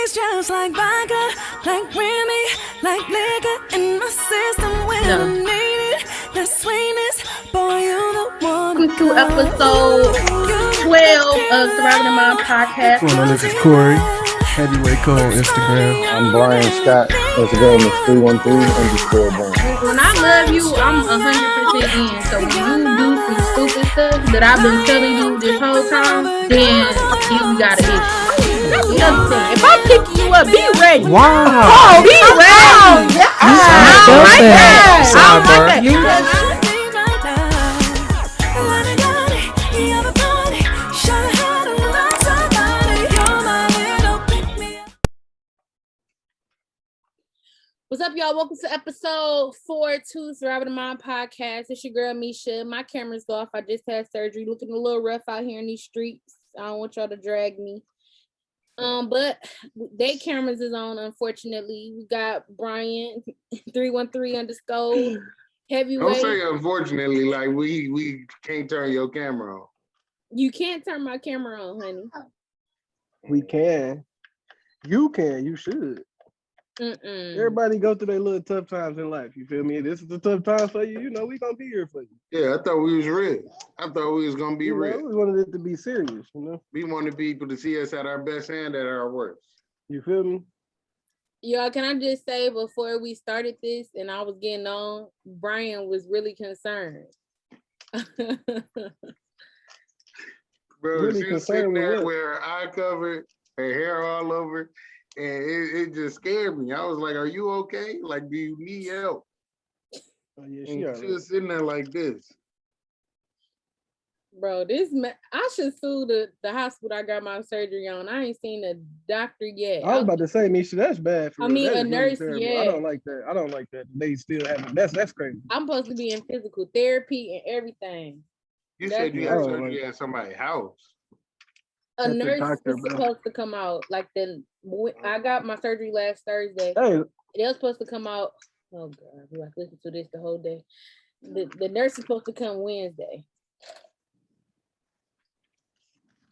It's just like vodka, like Remy, like liquor in my system when I need it. That sweetness, boy, you the one. Welcome to episode 12 of Surviving the Mind podcast. What's going on? This is Corey, Heavyweight Cole on Instagram. I'm Brian Scott. Instagram is 313_Brian. When I love you, I'm 100% in. So when you do some stupid stuff that I've been telling you this whole time, then you got an issue. That's the other thing. If I'm picking you up, be ready. Wow. Oh, be ready. I don't like that. I don't like that. What's up, y'all? Welcome to episode 42 Surviving the Mind podcast. It's your girl, Misha. My camera's off. I just had surgery. Looking a little rough out here in these streets. I don't want y'all to drag me. But they cameras is on, unfortunately. We got Brian, 313_ Heavyweight. Don't say unfortunately, like we can't turn your camera on. You can't turn my camera on, honey. We can. You can. You should. Everybody go through their little tough times in life. You feel me? This is a tough time for you. You know, we gonna be here for you. Yeah, I thought we was real. I thought we was gonna be real. We wanted it to be serious, you know. We wanted people to see us at our best and at our worst. You feel me? Y'all, can I just say before we started this and I was getting on, Brian was really concerned. Bro, Really she was sitting concerned with there what? with her eye covered, her hair all over, and it just scared me. I was like, "Are you okay? Like, do you need help?" Oh, yeah, And she was sitting there like this. Bro, I should sue the hospital I got my surgery on. I ain't seen a doctor yet. I was about to say, Misha, that's bad for I real. mean, That a is nurse, really yeah. I don't like that. I don't like that. They still have it. That's crazy. I'm supposed to be in physical therapy and everything. You said you I had don't surgery like at somebody's house. A That's the nurse doctor, was bro. supposed to come out. I got my surgery last Thursday. Hey, They were supposed to come out. Oh God, we have to listen to this the whole day. The nurse is supposed to come Wednesday.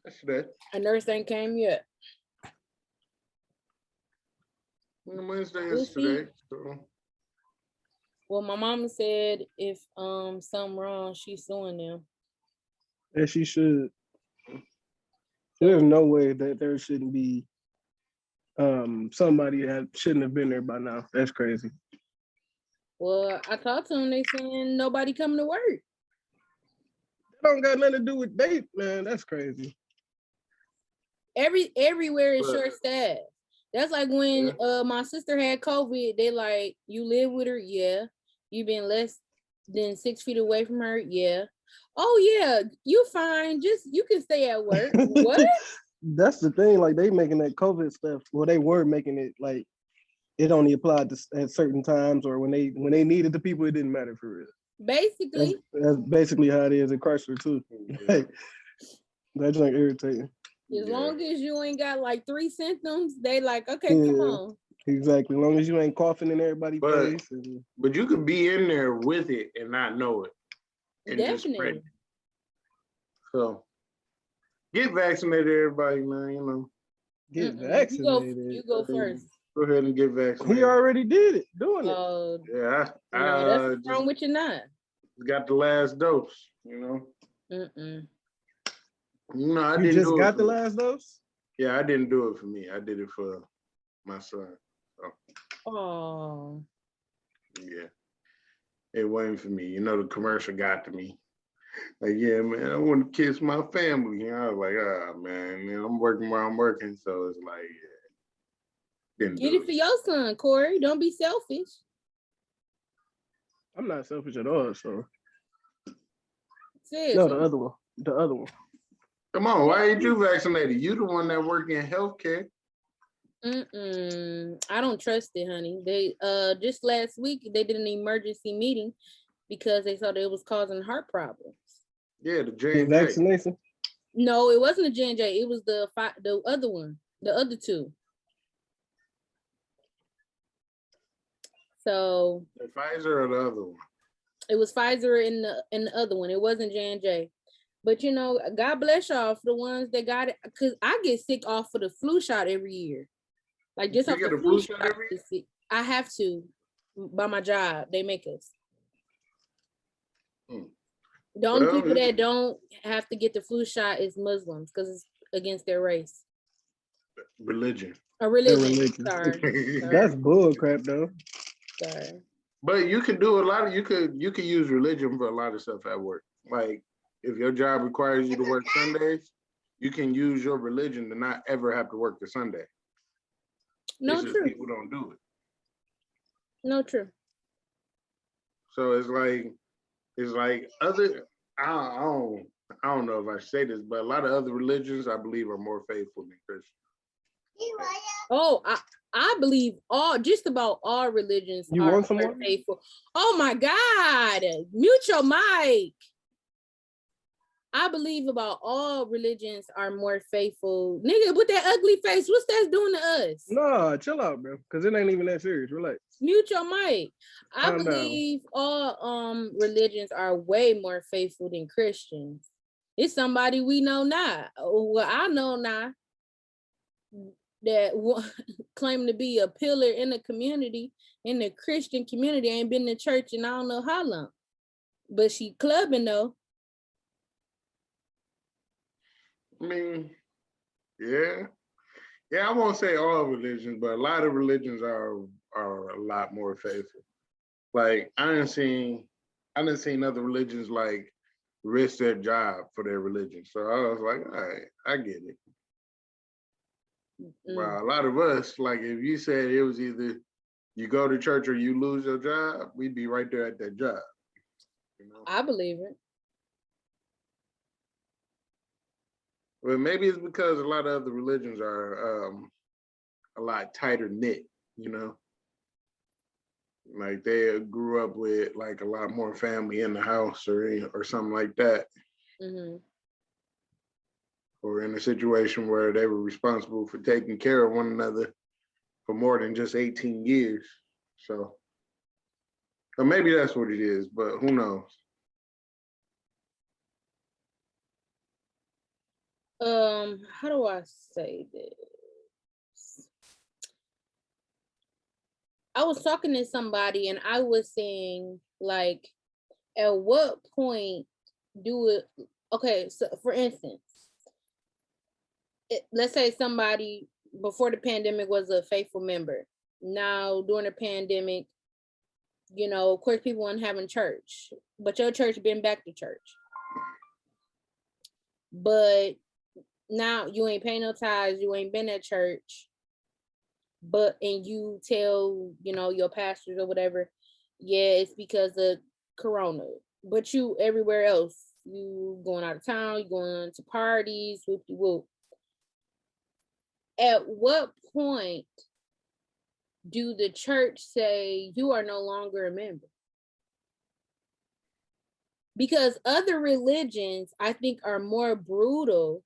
That's that. A nurse ain't came yet. Wednesday We'll is see. today. So. Well, my mama said if something wrong, she's suing them. and she should. There's no way that there shouldn't be somebody that shouldn't have been there by now. That's crazy. Well, I talked to them. They saying nobody coming to work. That don't got nothing to do with date, man. That's crazy. Everywhere is But- short staffed. That's like when my sister had COVID. They like, you live with her, yeah. You been less than 6 feet away from her, yeah. Oh yeah, you fine. Just you can stay at work. What? That's the thing. Like they making that COVID stuff. Well, they were making it like it only applied to at certain times or when they needed the people. It didn't matter for real. Basically, That's basically how it is in Chrysler too. Like, that's like irritating. as long as you ain't got like 3 symptoms, they like, okay, come Yeah. on. Exactly. As long as you ain't coughing in everybody's But- face. And, But you could be in there with it and not know it. And just spread Definitely. it. So get vaccinated, everybody, man. You know, get Mm-mm. vaccinated. You go first. go ahead and get vaccinated. He already did it, doing it. Oh, Yeah, I no, that's what's just wrong with you not. got the last dose. You know, Mm-mm. no, I You didn't just do got it the for- last dose? Yeah, I didn't do it for me. I did it for my son. Oh, Yeah, it wasn't for me. You know, the commercial got to me. Like, yeah, man, I want to kiss my family. And I was like, man, I'm working where I'm working, so it's like, yeah. Didn't get do it for your son, Corey. Don't be selfish. I'm not selfish at all, so. Sis, No, the other one. The other one. Come on, why ain't you vaccinated? You the one that work in healthcare. I don't trust it, honey. They just last week they did an emergency meeting because they thought it was causing heart problems. Yeah, the The J&J. vaccination? No, it wasn't a J&J. It was the other one, the other two. So The Pfizer or the other one? it was Pfizer in the other one. It wasn't J&J. But you know, God bless y'all for the ones that got it, because I get sick off of the flu shot every year. Like just You off get the a flu flu shot shot, every year? I have to by my job. They make us. The only people that don't have to get the flu shot is Muslims because it's against their race. Religion. A religion. Sorry. That's bull crap though. Sorry. But you can do a lot of you could use religion for a lot of stuff at work. Like if your job requires you to work Sundays, you can use your religion to not ever have to work the Sunday. No, it's true. Just people don't do it. No, true. So it's like other. I don't know if I say this, but a lot of other religions I believe are more faithful than Christians. Oh, I believe just about all religions You are want more someone? faithful. Oh my God. Mute your mic. I believe about all religions are more faithful. Nigga, with that ugly face, what's that doing to us? No, chill out, bro. Because it ain't even that serious. Relax. Mute your mic. I Calm believe all religions are way more faithful than Christians. It's somebody we know now. Well, I know now that claim to be a pillar in the community, in the Christian community, ain't been to church in I don't know how long. But she clubbing though. I mean, yeah, I won't say all religions, but a lot of religions are a lot more faithful. Like I didn't seen other religions like risk their job for their religion. So I was like, all right, I get it. Well, a lot of us, like if you said it was either you go to church or you lose your job, we'd be right there at that job. You know? I believe it. Well, maybe it's because a lot of other religions are a lot tighter knit, you know? Like they grew up with like a lot more family in the house or something like that. Mm-hmm. Or in a situation where they were responsible for taking care of one another for more than just 18 years. So, or maybe that's what it is, but who knows? How do I say this? I was talking to somebody and I was saying, like, at what point do it? Okay, so for instance, let's say somebody before the pandemic was a faithful member. Now during the pandemic, you know, of course people weren't having church, but your church been back to church. But now you ain't paying no tithes, you ain't been at church, and you tell, you know, your pastors or whatever, yeah, it's because of Corona. But you everywhere else, you going out of town, you going to parties, whoop-de-whoop. At what point do the church say you are no longer a member? Because other religions, I think, are more brutal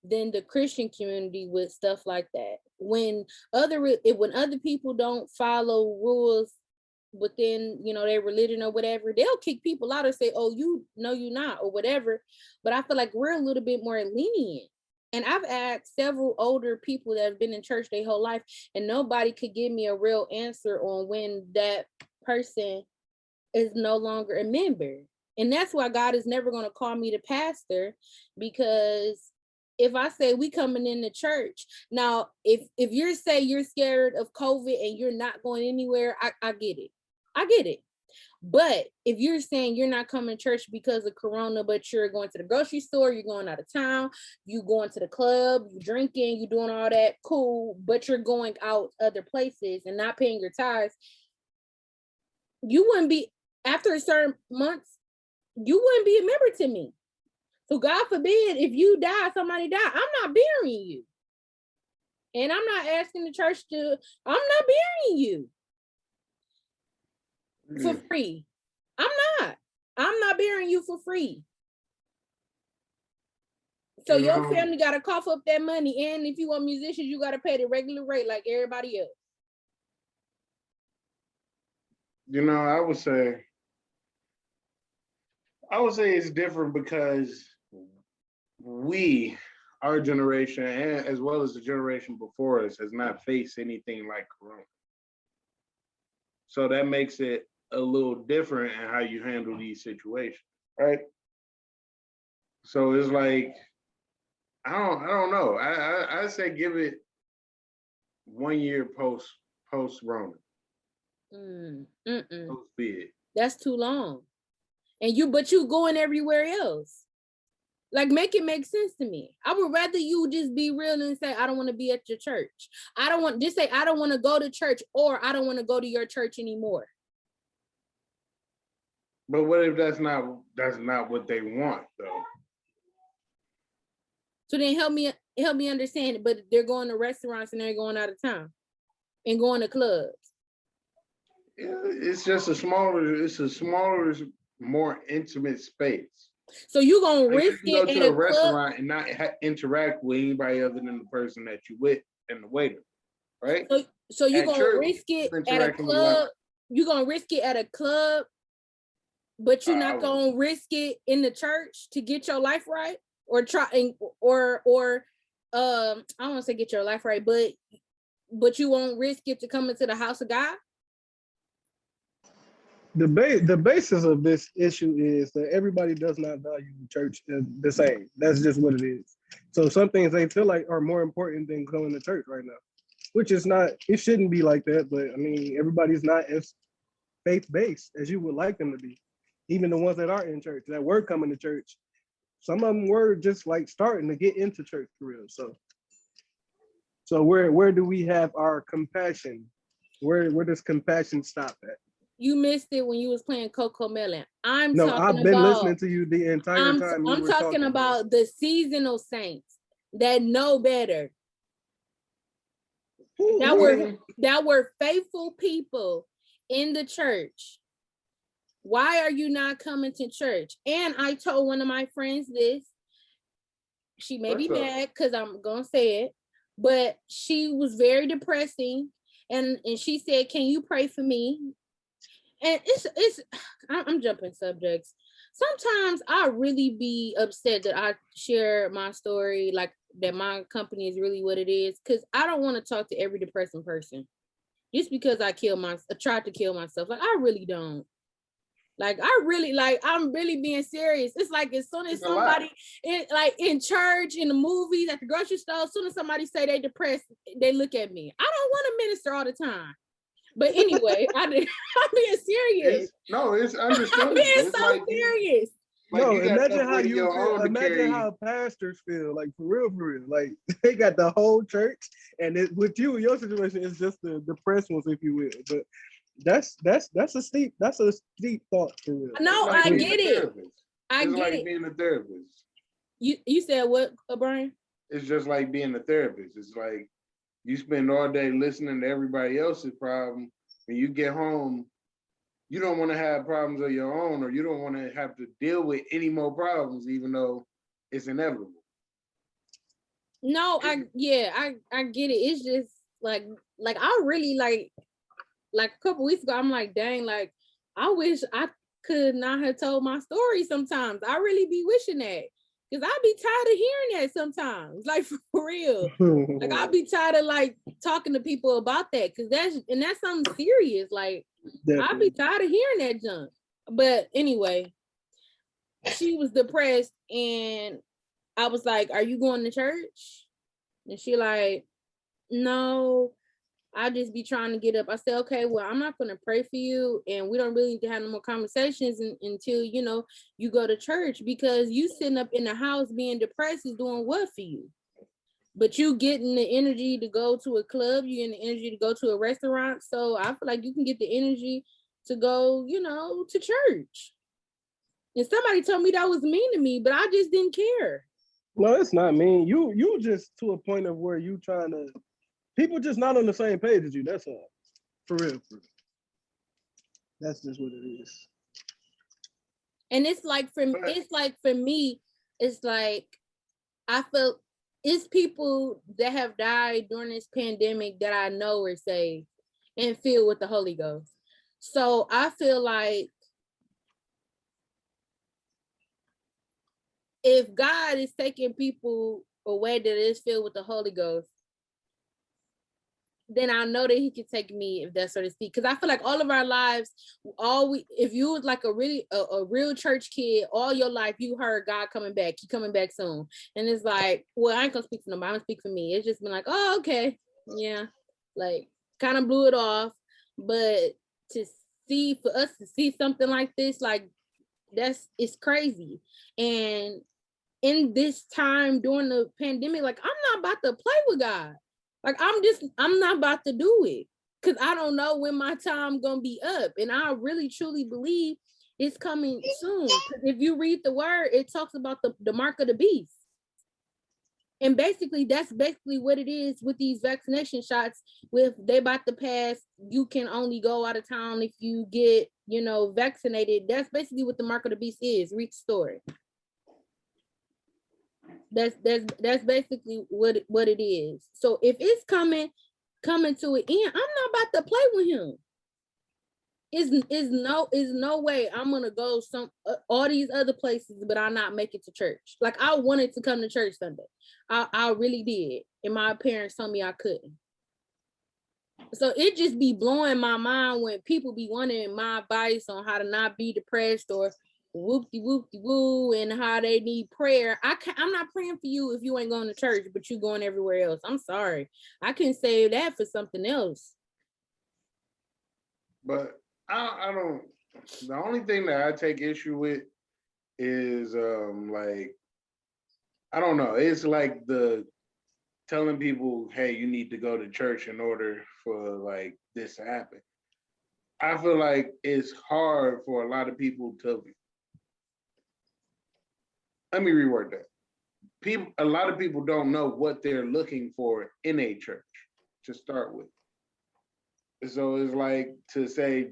than the Christian community with stuff like that. When other people don't follow rules within, you know, their religion or whatever, they'll kick people out or say, oh, you know, you're not, or whatever. But I feel like we're a little bit more lenient. And I've asked several older people that have been in church their whole life, and nobody could give me a real answer on when that person is no longer a member. And that's why God is never going to call me the pastor, because if I say we coming in the church, now, if you're saying you're scared of COVID and you're not going anywhere, I get it. I get it. But if you're saying you're not coming to church because of Corona, but you're going to the grocery store, you're going out of town, you going to the club, you drinking, you doing all that, cool, but you're going out other places and not paying your tithes, you wouldn't be, after a certain months, you wouldn't be a member to me. So God forbid, if you die, somebody die, I'm not burying you. And I'm not asking the church I'm not burying you for free. I'm not burying you for free. So your family got to cough up that money. And if you want musicians, you got to pay the regular rate like everybody else. You know, I would say it's different because we our generation, and as well as the generation before us, has not faced anything like Corona. So that makes it a little different in how you handle these situations, right? So it's like, I don't know. I say give it 1 year post Rona. Post bid. That's too long. But you going everywhere else. Like, make it make sense to me. I would rather you just be real and say, I don't want to be at your church. I don't want to go to church, or I don't want to go to your church anymore. But what if that's not what they want though? So then help me understand it. But they're going to restaurants and they're going out of town and going to clubs. Yeah, it's just a smaller, more intimate space. So you gonna like risk you it go at to a restaurant club? and not interact with anybody other than the person that you with and the waiter, right? So you At gonna church, risk it you're at a interacting with a lot. club? You gonna risk it at a club, but you're not gonna risk it in the church to get your life right, or I don't want to say get your life right, but you won't risk it to come into the house of God. The basis of this issue is that everybody does not value the church the same. That's just what it is. So some things they feel like are more important than going to church right now, which is not, it shouldn't be like that. But I mean, everybody's not as faith-based as you would like them to be. Even the ones that are in church, that were coming to church, some of them were just like starting to get into church for real. So where do we have our compassion? Where does compassion stop at? You missed it when you was playing Coco Melon. I've been listening to you the entire time. I'm talking about the seasonal saints that know better. That were faithful people in the church. Why are you not coming to church? And I told one of my friends this. She may be mad because I'm gonna say it, but she was very depressing, and she said, "Can you pray for me?" And I'm jumping subjects. Sometimes I really be upset that I share my story, like that my company is really what it is, because I don't want to talk to every depressing person just because I tried to kill myself. Like, I really don't. Like, I'm really being serious. It's like as soon as somebody in church, in the movies, at the grocery store, as soon as somebody say they depressed, they look at me. I don't want to minister all the time. But anyway, I'm being serious. It's understandable. I'm being so serious. Imagine how pastors feel, like for real. Like they got the whole church, and with you, your situation is just the depressed ones, if you will. But that's a steep thought for real. No, I get it. I get like it. Being a therapist. You said what, Brian? It's just like being a therapist. It's like you spend all day listening to everybody else's problem. When you get home, you don't want to have problems of your own, or you don't want to have to deal with any more problems, even though it's inevitable. No, I get it. It's just like I really like a couple weeks ago, I'm like, dang, like I wish I could not have told my story sometimes. I really be wishing that. Because I be tired of hearing that sometimes, like for real. Like I be tired of like talking to people about that, because that's something serious. Like I be tired of hearing that junk. But anyway, she was depressed, and I was like, "Are you going to church?" And she like, "No, I just be trying to get up." I said, "Okay, well, I'm not going to pray for you, and we don't really need to have no more conversations until, you go to church, because you sitting up in the house being depressed is doing what for you? But you getting the energy to go to a club, you getting the energy to go to a restaurant. So I feel like you can get the energy to go, to church." And somebody told me that was mean to me, but I just didn't care. No, it's not mean. You just to a point of where you trying to. People just not on the same page as you. That's all. For real. That's just what it is. And it's like for me, it's like I felt it's people that have died during this pandemic that I know are saved and filled with the Holy Ghost. So I feel like if God is taking people a way that is filled with the Holy Ghost, then I know that he can take me, if that's so to speak. Because I feel like all of our lives, if you was like a real church kid, all your life you heard God coming back, he coming back soon. And it's like, well, I ain't gonna speak for nobody, I'm gonna speak for me. It's just been like, oh, okay, yeah, like kind of blew it off. But for us to see something like this, like it's crazy. And in this time during the pandemic, like I'm not about to play with God. Like I'm not about to do it, because I don't know when my time gonna be up. And I really truly believe it's coming soon. If you read the word, it talks about the mark of the beast. And basically that's basically what it is with these vaccination shots. With they about to pass, you can only go out of town if you get, vaccinated. That's basically what the mark of the beast is. Read the story. That's basically what it is. So if it's coming to an end, I'm not about to play with him. Is no way I'm gonna go all these other places, but I not make it to church. Like I wanted to come to church Sunday. I really did, and my parents told me I couldn't. So it just be blowing my mind when people be wanting my advice on how to not be depressed or whoop-de-woo, and how they need prayer. I'm not praying for you if you ain't going to church, but you going everywhere else. I'm sorry. I can save that for something else. But I don't, the only thing that I take issue with is like, I don't know, it's like the telling people, hey, you need to go to church in order for like this to happen. I feel like it's hard for a lot of people to, let me reword that. A lot of people don't know what they're looking for in a church to start with. So it's like to say,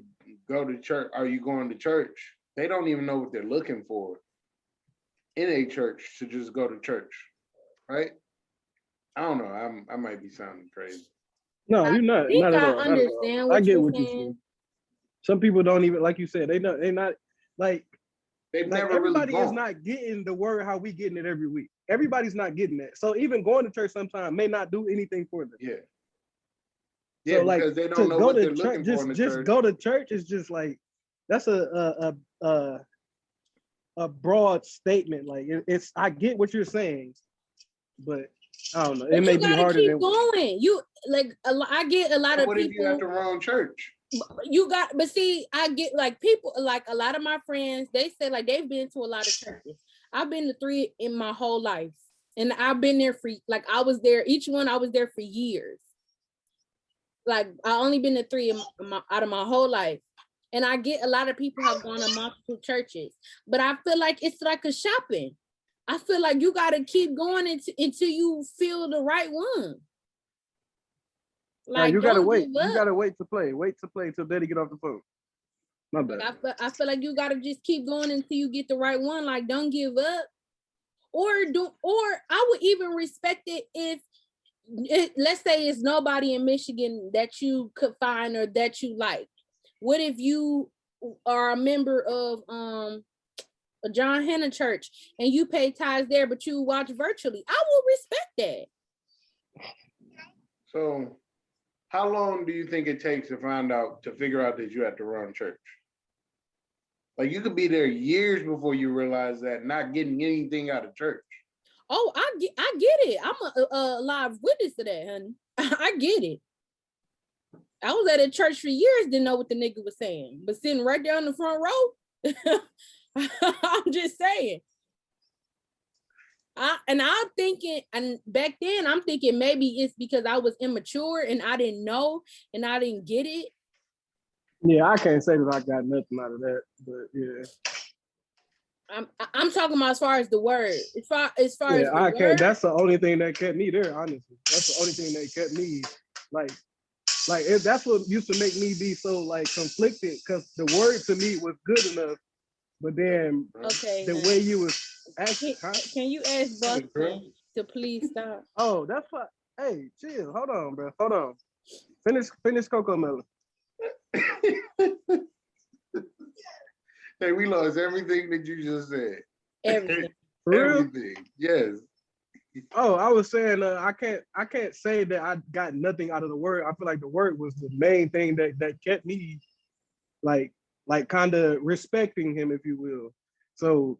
go to church. Are you going to church? They don't even know what they're looking for in a church to just go to church, right? I don't know. I might be sounding crazy. No, you're not. Not at all. Understand I get what what you're saying. Some people don't even, like you said, they're not like. They've like never everybody really is not getting the word how we getting it every week. Everybody's not getting that. So even going to church sometimes may not do anything for them. Yeah. So like because they don't know what they're looking for in the just church. go to church is just like, that's a broad statement. Like it's I get what you're saying, but I don't know. It may be harder keep than going. You like I get a lot of what people. If you have the wrong church? But see, I get like people, like a lot of my friends, they say like they've been to a lot of churches. I've been to 3 in my whole life, and I've been there for like I was there each one. I was there for years. Like I only been to 3 out of my whole life, and I get a lot of people have gone to multiple churches, but I feel like it's like a shopping. I feel like you got to keep going until you feel the right one. Like you gotta wait. You gotta wait to play. Wait to play till Daddy get off the phone. My bad. Like I feel like you gotta just keep going until you get the right one. Like don't give up. Or I would even respect it if let's say it's nobody in Michigan that you could find or that you like. What if you are a member of a John Henna church and you pay tithes there, but you watch virtually? I will respect that. So how long do you think it takes to figure out that you're at the wrong church? Like you could be there years before you realize that, not getting anything out of church. Oh, I get it. I'm a live witness to that, honey. I get it. I was at a church for years, didn't know what the nigga was saying, but sitting right there in the front row, I'm just saying. I'm thinking, and back then I'm thinking maybe it's because I was immature and I didn't know and I didn't get it. Yeah, I can't say that I got nothing out of that, but yeah. I'm talking about as far as the word. As far as I can't. That's the only thing that kept me there. Honestly, that's the only thing that kept me like that's what used to make me be so like conflicted, because the word to me was good enough, but then the way you was asking. Can you ask Boston to please stop? Oh, that's what. Hey, chill. Hold on, bro. Hold on. Finish Coco Melon. Hey, we lost everything that you just said. Everything. Everything. Yes. Oh, I was saying I can't say that I got nothing out of the word. I feel like the word was the main thing that kept me like kind of respecting him, if you will. So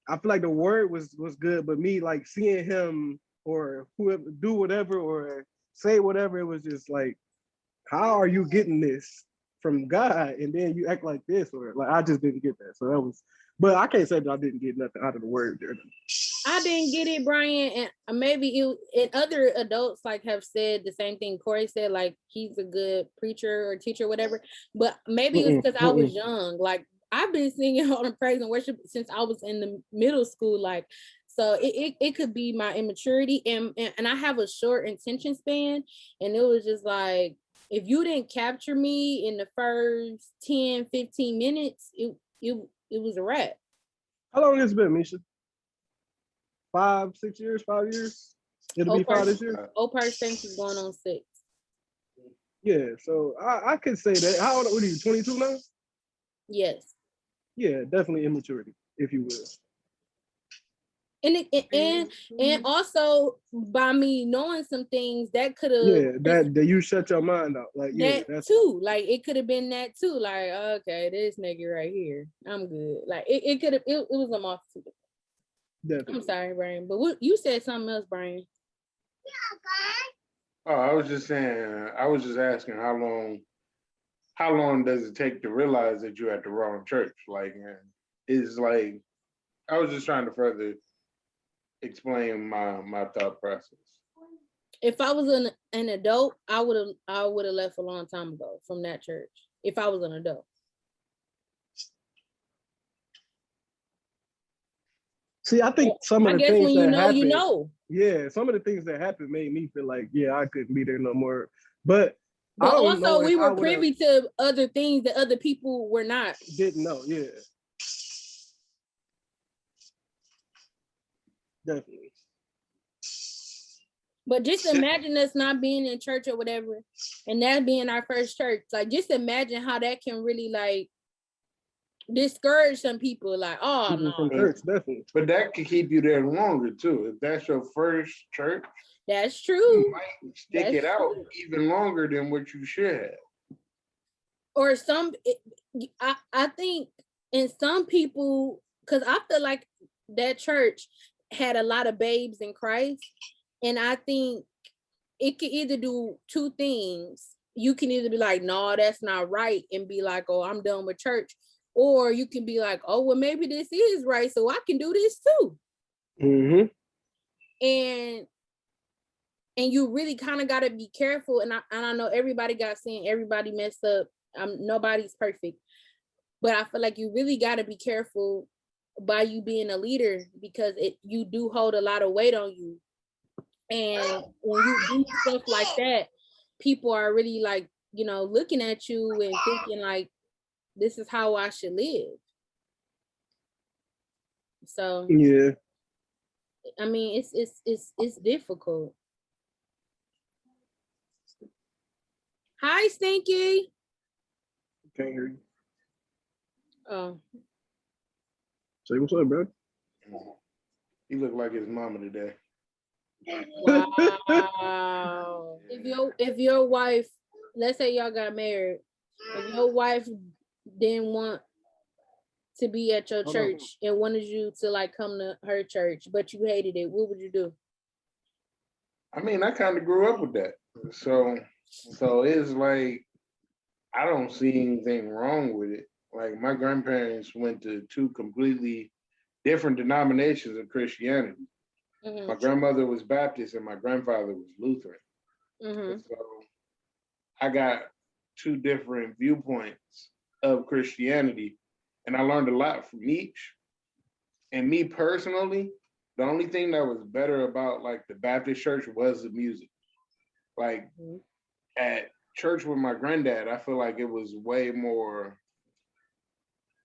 I feel like the word was good, but me like seeing him or whoever do whatever or say whatever, it was just like, how are you getting this from God and then you act like this? Or like I just didn't get that. So that was, but I can't say that I didn't get nothing out of the word there. I didn't get it, Brian, and maybe you and other adults like have said the same thing Corey said, like he's a good preacher or teacher, whatever. But maybe it was because I was young. Like I've been singing on praise and worship since I was in the middle school. Like, so it could be my immaturity and I have a short attention span, and it was just like if you didn't capture me in the first 10, 15 minutes, it was a wrap. How long has it been, Misha? 5, 6 years, 5 years? It'll be 5 this year? Old person is going on 6. Yeah, so I could say that. How old are you, 22 now? Yes. Yeah, definitely immaturity, if you will. And also by me knowing some things that could have that you shut your mind out. Like that's too. Like it could have been that too. Like, okay, this nigga right here, I'm good. Like it could have it was a multitude. Definitely. I'm sorry, Brian, but what you said something else, Brian. Oh, I was just saying, I was just asking how long does it take to realize that you're at the wrong church? Like, it's like, I was just trying to further explain my thought process. If I was an adult, I would have left a long time ago from that church. If I was an adult. See, I think some of the things when that happened, you know. Yeah, some of the things that happened made me feel like, yeah, I couldn't be there no more. But I don't also we were privy to other things that other people were not. Didn't know, yeah. Definitely. But just imagine us not being in church or whatever, and that being our first church. Like, just imagine how that can really like discourage some people. Like, oh no, from church, definitely. But that could keep you there longer too. If that's your first church, that's true. You might stick it out even longer than what you should have. Or I think in some people, because I feel like that church had a lot of babes in Christ. And I think it could either do two things. You can either be like, no, that's not right, and be like, oh, I'm done with church. Or you can be like, oh, well, maybe this is right, so I can do this too. Mm-hmm. And you really kind of got to be careful. And I know everybody got sin, everybody messed up. Nobody's perfect. But I feel like you really got to be careful by you being a leader, because you do hold a lot of weight on you. And when you do stuff like that, people are really like, looking at you and thinking like, this is how I should live. So yeah, I mean, it's difficult. Hi, Stinky. Can't hear you. Oh. Say what's up, bro? He looked like his mama today. Wow. If your wife, let's say y'all got married, if your wife didn't want to be at your church and wanted you to like come to her church, but you hated it, what would you do? I mean, I kind of grew up with that. So it's like, I don't see anything wrong with it. Like, my grandparents went to 2 completely different denominations of Christianity. Mm-hmm. My grandmother was Baptist and my grandfather was Lutheran. Mm-hmm. So I got 2 different viewpoints of Christianity, and I learned a lot from each. And me personally, the only thing that was better about like the Baptist church was the music. Like, at church with my granddad, I feel like it was way more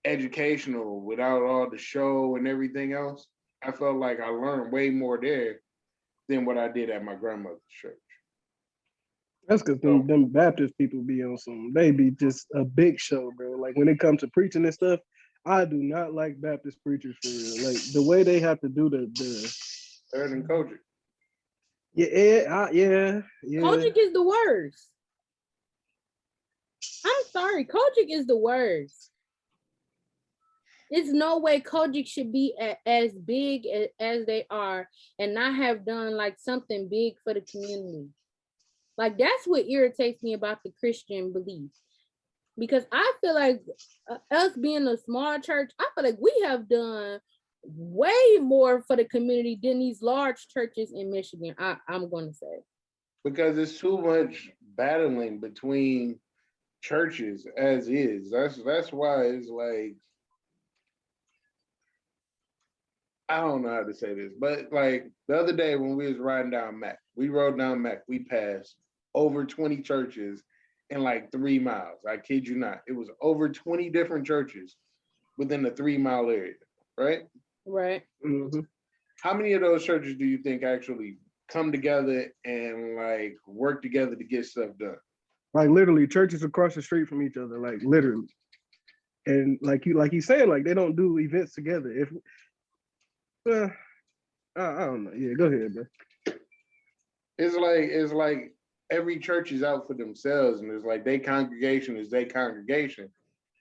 educational without all the show and everything else. I felt like I learned way more there than what I did at my grandmother's church. That's because them Baptist people be on they be just a big show, bro. Like, when it comes to preaching and stuff, I do not like Baptist preachers for real. Like, the way they have to do the better than culture. Yeah. Kojic is the worst. I'm sorry, Kojic is the worst. There's no way Kojic should be as big as they are and not have done like something big for the community. Like that's what irritates me about the Christian belief. Because I feel like us being a small church, I feel like we have done way more for the community than these large churches in Michigan. I'm going to say. Because it's too much battling between churches as is. That's why it's like, I don't know how to say this, but like the other day when we was riding down Mac, we rode down Mac, we passed over 20 churches in like 3 miles. I kid you not. It was over 20 different churches within the 3 mile area, right? Right. Mm-hmm. How many of those churches do you think actually come together and like work together to get stuff done? Like literally churches across the street from each other, like literally. And like he's saying, like they don't do events together. If I don't know. Yeah, go ahead, bro. It's like every church is out for themselves, and it's like their congregation is their congregation,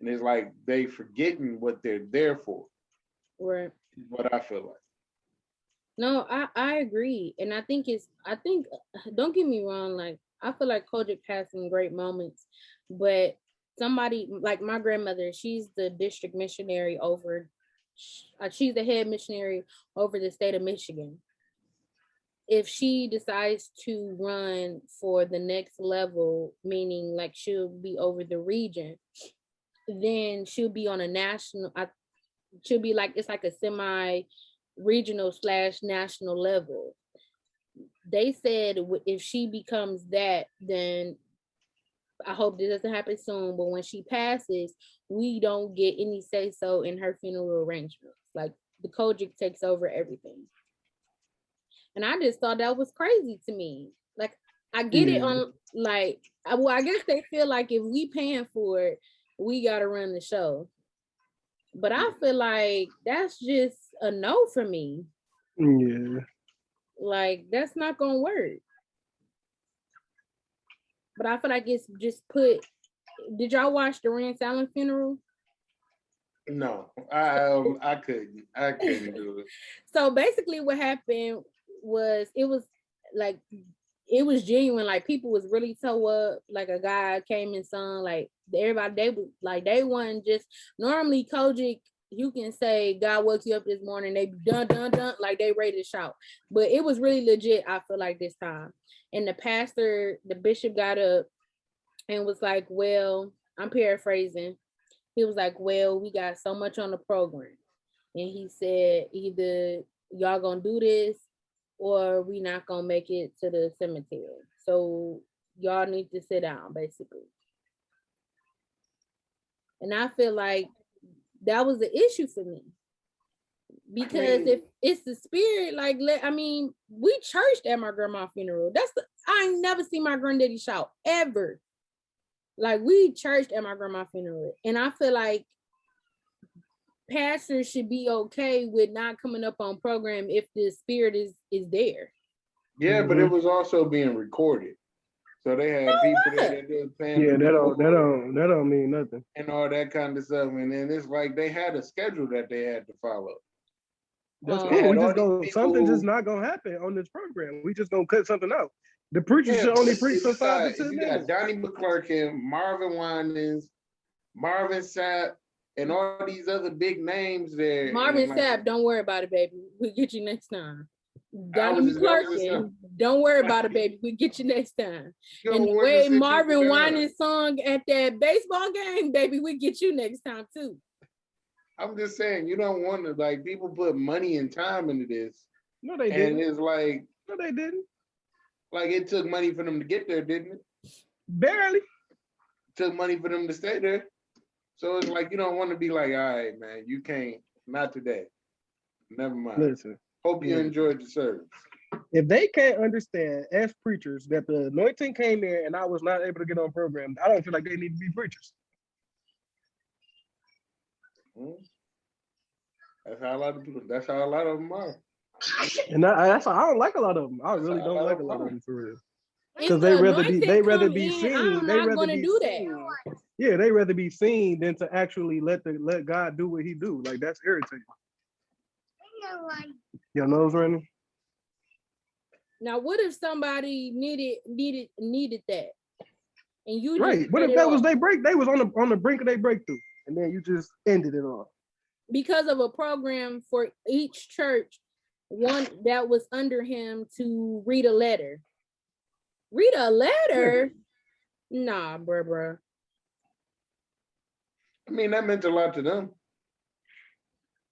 and it's like they forgetting what they're there for. Right. Is what I feel like. No, I agree. And I think don't get me wrong, like I feel like Kojic has some great moments, but somebody like my grandmother, she's the district missionary over, she's the head missionary over the state of Michigan. If she decides to run for the next level, meaning like she'll be over the region, then she'll be on a national, she'll be like, it's like a semi regional / national level. They said if she becomes that, then I hope this doesn't happen soon, but when she passes, we don't get any say so in her funeral arrangements. Like the Kojic takes over everything. And I just thought that was crazy to me. Like I get it on like, well, I guess they feel like if we paying for it, we gotta run the show. But I feel like that's just a no for me. Yeah. Like that's not gonna work. But I feel like it's just put. Did y'all watch the Rance Allen funeral? No, I couldn't do it. So basically, what happened was it was genuine. Like people was really toe up. Like a guy came and sung. Like everybody, they wasn't just normally Kojic. You can say God woke you up this morning. They dun dun dun like they ready to shout, but it was really legit. I feel like this time, and the bishop got up and was like, "Well, I'm paraphrasing. He was like, well, we got so much on the program," and he said, either y'all gonna do this or we not gonna make it to the cemetery. So y'all need to sit down, basically. And I feel like that was the issue for me. Because if it's the spirit, like we churched at my grandma's funeral. I ain't never seen my granddaddy shout ever. Like we churched at my grandma's funeral. And I feel like pastors should be okay with not coming up on program if the spirit is there. Yeah, but it was also being recorded. So they had people that was paying. Yeah, that don't mean nothing. And all that kind of stuff. And then it's like they had a schedule that they had to follow. That's cool. Something just not gonna happen on this program. We just gonna cut something out. The preacher should only preach for 5 to 10 minutes. You got Donnie McClurkin, Marvin Winans, Marvin Sapp, and all these other big names there. Marvin Sapp, don't worry about it, baby. We'll get you next time. Donnie McClurkin, don't worry about it, baby. We'll get you next time. And the way Marvin Winans sung at that baseball game, baby, we get you next time too. I'm just saying, you don't want to, like, people put money and time into this. No, they didn't. And it's like, no, they didn't. Like it took money for them to get there, didn't it? Barely. It took money for them to stay there. So it's like you don't want to be like, all right, man, you can't, not today. Never mind. Listen. Hope you enjoyed the service. If they can't understand as preachers that the anointing came there and I was not able to get on program, I don't feel like they need to be preachers. That's how a lot of them are. And that's why I don't like a lot of them. I really don't like a lot of them for real. Because they rather be be seen. seen. I'm They not rather gonna be do seen. that. Yeah, they rather be seen than to actually let God do what He do. Like that's irritating. Your nose running? Now, what if somebody needed that, and you Right. just What cut if it that was off their break? They was on the brink of their breakthrough, and then you just ended it all. because of a program for each church, one that was under him to read a letter? Read a letter? Yeah. Nah, bruh. I mean, that meant a lot to them.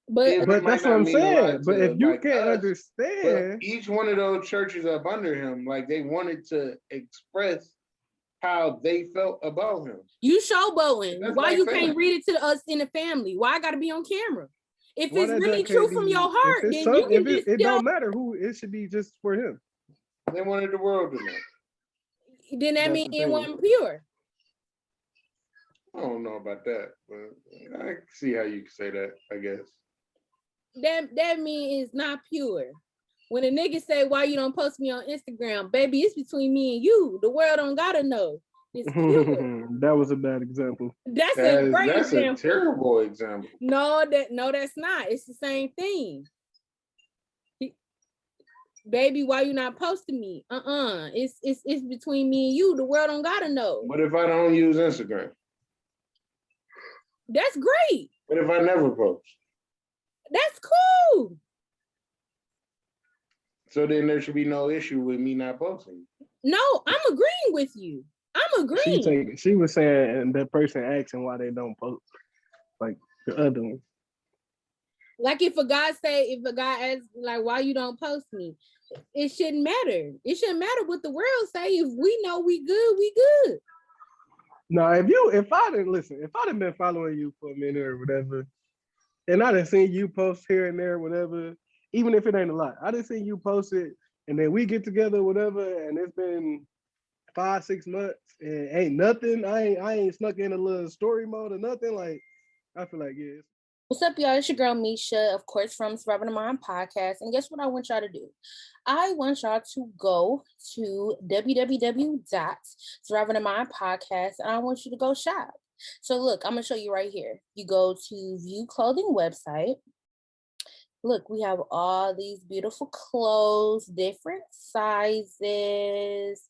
But that's what I'm saying. But if you can't understand, each one of those churches up under him, like they wanted to express how they felt about him. You showboating. That's Why like you saying, can't read it to us in the family? Why I gotta be on camera? If why it's that really junk true can't from be- your if heart, it's then some- you can if just it don't matter who, it should be just for him. they wanted the world to know. then that That's means the it thing. wasn't pure. I don't know about that, but I can see how you can say that, I guess. That means it's not pure. When a nigga say, why you don't post me on Instagram, baby, it's between me and you. The world don't gotta know. It's pure. That was a bad example. That's a great example. A terrible example. No, that's not. It's the same thing. Baby, why you not posting me? It's between me and you. The world don't gotta know. What if I don't use Instagram? That's great. What if I never post? That's cool. So then there should be no issue with me not posting. No, I'm agreeing with you. I'm agreeing. She was saying that person asking why they don't post, like the other one. Like if a guy asks like why you don't post me, it shouldn't matter. It shouldn't matter what the world say. If we know we good, we good. No, if I didn't been following you for a minute or whatever, and I done seen you post here and there, whatever, even if it ain't a lot, I done seen you post it, and then we get together, whatever, and it's been 5-6 months and ain't nothing. I ain't snuck in a little story mode or nothing. Like I feel like yeah. What's up, y'all? It's your girl Misha, of course, from Surviving the Mind podcast. And guess what I want y'all to do? I want y'all to go to www.survivingthemindpodcast, and I want you to go shop. So look, I'm gonna show you right here. You go to View Clothing website. Look, we have all these beautiful clothes, different sizes,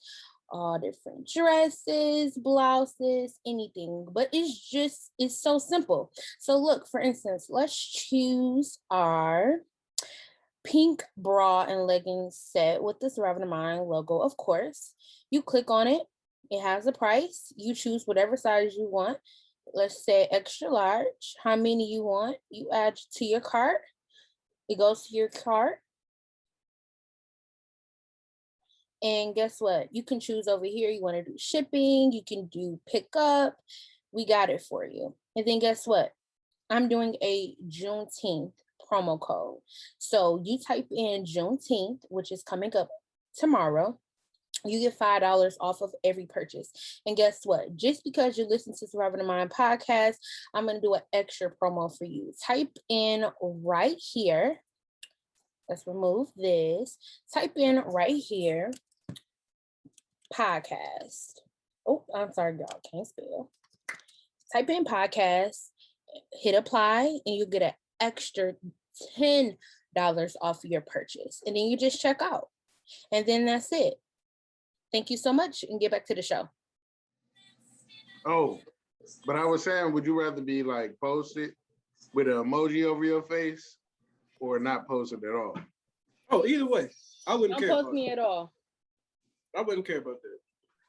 all different dresses, blouses, anything, but it's so simple. So look, for instance, let's choose our pink bra and leggings set with the Surviving the Mind logo, of course. You click on it, it has a price, you choose whatever size you want. Let's say extra large. How many you want, you add to your cart. It goes to your cart. And guess what? You can choose over here. You want to do shipping. You can do pickup. We got it for you. And then guess what? I'm doing a Juneteenth promo code. So you type in Juneteenth, which is coming up tomorrow. You get $5 off of every purchase. And guess what? Just because you listen to Surviving the Mind podcast, I'm going to do an extra promo for you. Type in right here. Let's remove this. Type in right here. Podcast. Oh, I'm sorry, y'all. Can't spell. Type in podcast, hit apply, and you get an extra $10 off your purchase. And then you just check out. And then that's it. Thank you so much, and get back to the show. Oh, but I was saying, would you rather be like posted with an emoji over your face or not posted at all? Oh, either way, I wouldn't Don't care. post me at all. I wouldn't care about that.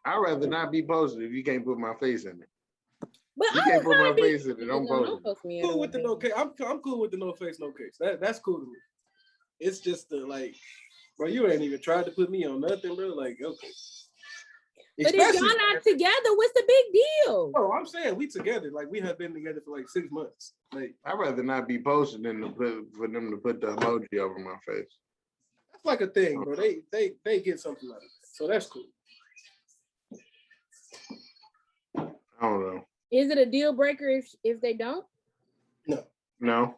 I'd rather not be posted if you can't put my face in it. But You can't put my face in it. Don't post it. me Cool with the no case. I'm cool with the no face, no case. That's cool to me. It's just the like, bro, you ain't even tried to put me on nothing, bro. Like, okay. But if y'all not together, what's the big deal? Oh, I'm saying we together. Like we have been together for like 6 months. Like I'd rather not be posted than for them to put the emoji over my face. that's like a thing, bro. They get something out of it. So that's cool. I don't know. Is it a deal breaker if they don't? No. No.